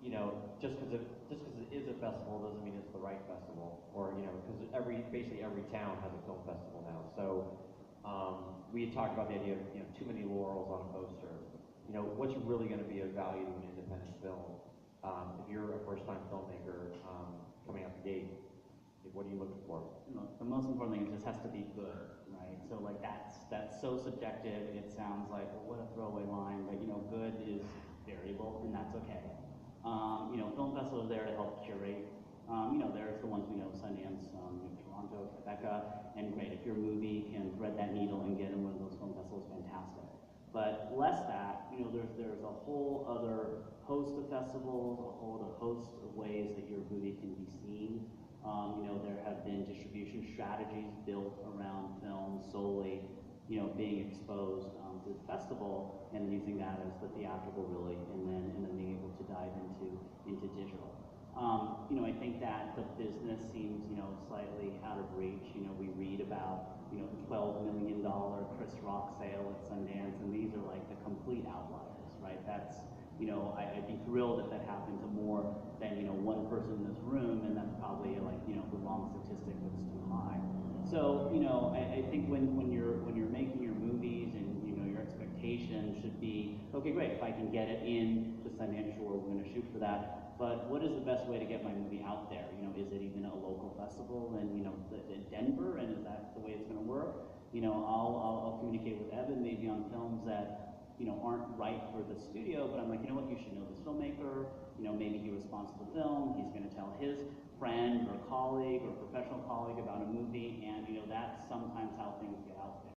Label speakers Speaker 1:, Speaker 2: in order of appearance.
Speaker 1: you know, just because it is a festival doesn't mean it's the right festival, or you know, because basically every town has a film festival now. So we had talked about the idea of, you know, too many laurels on a poster. You know, what's really going to be of value to an independent film? If you're a first-time filmmaker coming out the gate, what are you looking for?
Speaker 2: You know, the most important thing is it just has to be good, right? So like that's so subjective. It sounds like, well, what a throwaway line, but you know, good is variable, and that's okay. You know, film festivals are there to help curate. You know, there's the ones we know, Sundance, Toronto, Tribeca, and great. If your movie can thread that needle and get in one of those film festivals, fantastic. But less that, you know, there's a whole other host of festivals, a whole other host of ways that your movie can be seen. You know, there have been distribution strategies built around film solely, you know, being exposed to the festival and using that as the theatrical really, and then being able to dive into digital. You know, I think that the business seems, you know, slightly out of reach. You know, we read about, you know, the $12 million Chris Rock sale at Sundance, and these are like the complete outliers, right? That's, you know, I'd be thrilled if that happened to more than, you know, one person in this room, and that's probably like, you know, the wrong statistic that's too high. So, you know, I think when you're making your movies and, you know, your expectation should be, okay, great, if I can get it in to Sundance, sure, we're going to shoot for that. But what is the best way to get my movie out there? You know, is it even a local festival in, you know, in Denver, and is that the way it's going to work? You know, I'll communicate with Eben maybe on films that, you know, aren't right for the studio, but I'm like, you know what, you should know this filmmaker, you know, maybe he responds to the film, he's going to tell his friend or colleague or professional colleague about a movie, and, you know, that's sometimes how things get out there.